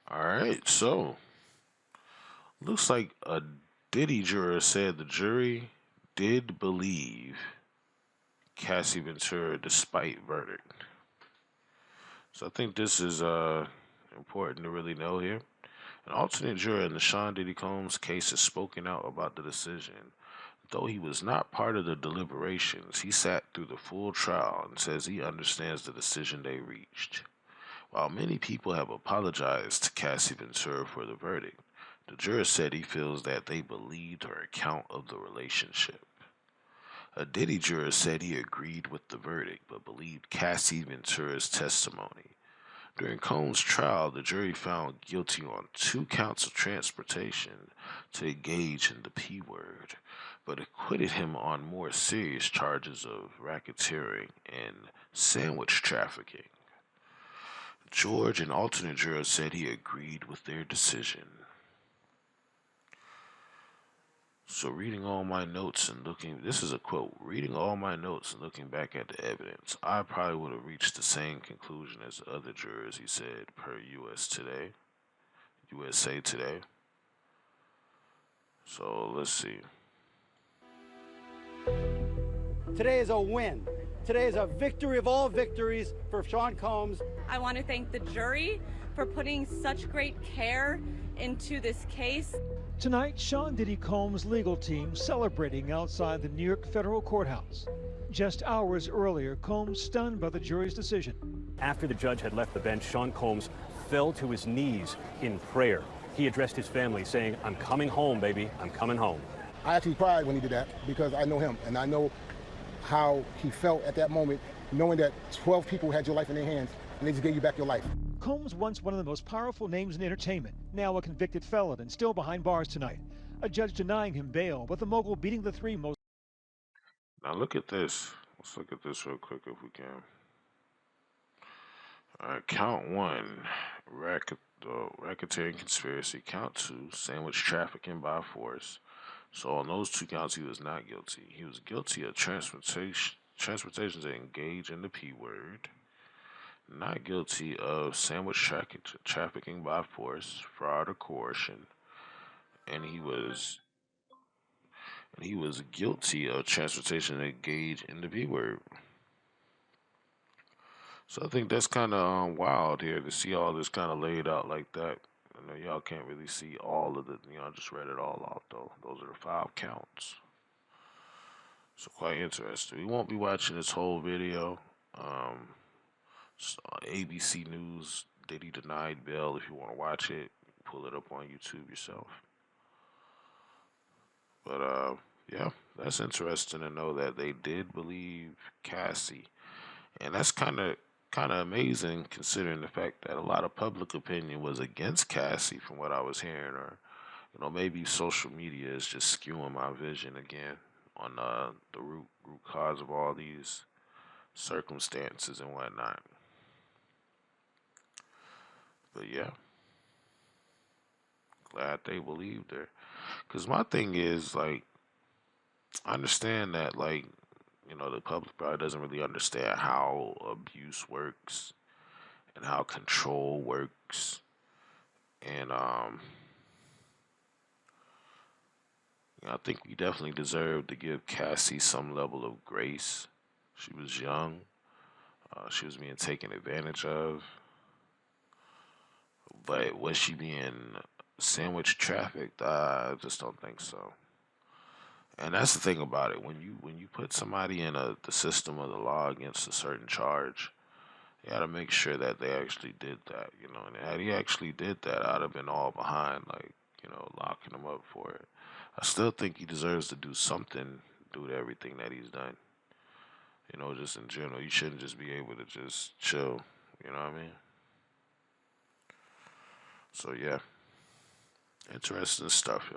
All right, so looks like a Diddy juror said the jury did believe Cassie Ventura despite verdict. So I think this is important to really know here. An alternate juror in the Sean Diddy Combs case has spoken out about the decision. Though he was not part of the deliberations, he sat through the full trial and says he understands the decision they reached. While many people have apologized to Cassie Ventura for the verdict, the juror said he feels that they believed her account of the relationship. A Diddy juror said he agreed with the verdict but believed Cassie Ventura's testimony. During Combs' trial, the jury found guilty on 2 counts of transportation to engage in the P word, but acquitted him on more serious charges of racketeering and sandwich trafficking. George, an alternate juror, said he agreed with their decision. So, reading all my notes and looking, this is a quote, reading all my notes and looking back at the evidence, I probably would have reached the same conclusion as the other jurors, he said, per USA Today. So, let's see. Today is a win. Today is a victory of all victories for Sean Combs. I want to thank the jury for putting such great care into this case. Tonight, Sean Diddy Combs' legal team celebrating outside the New York federal courthouse. Just hours earlier, Combs stunned by the jury's decision. After the judge had left the bench, Sean Combs fell to his knees in prayer. He addressed his family saying, "I'm coming home, baby, I'm coming home." I actually cried when he did that because I know him and I know how he felt at that moment, knowing that 12 people had your life in their hands and they just gave you back your life. Combs, once one of the most powerful names in entertainment, now a convicted felon and still behind bars tonight. A judge denying him bail, but the mogul beating the three most. Now, look at this. Let's look at this real quick if we can. All right, count one, racketeering conspiracy. Count two, sandwich trafficking by force. So on those 2 counts, he was not guilty. He was guilty of transportation to engage in the P word. Not guilty of sandwich trafficking by force, fraud, or coercion. And he was guilty of transportation to engage in the P word. So I think that's kind of wild here to see all this kind of laid out like that. I know y'all can't really see all of the, I just read it all out though. Those are the 5 counts. So quite interesting. We won't be watching this whole video. ABC News, Diddy denied bail. If you want to watch it, pull it up on YouTube yourself. But yeah, that's interesting to know that they did believe Cassie, and that's kind of amazing considering the fact that a lot of public opinion was against Cassie from what I was hearing, or maybe social media is just skewing my vision again on the root cause of all these circumstances and whatnot. But yeah, glad they believed her. Cause my thing is like, I understand that like, the public probably doesn't really understand how abuse works and how control works. And I think we definitely deserve to give Cassie some level of grace. She was young. She was being taken advantage of. But was she being sandwich trafficked? I just don't think so. And that's the thing about it. When you put somebody in the system of the law against a certain charge, you got to make sure that they actually did that. And had he actually did that, I'd have been all behind, like locking him up for it. I still think he deserves to do something due to everything that he's done. Just in general, you shouldn't just be able to just chill. You know what I mean? So yeah, interesting stuff, yo.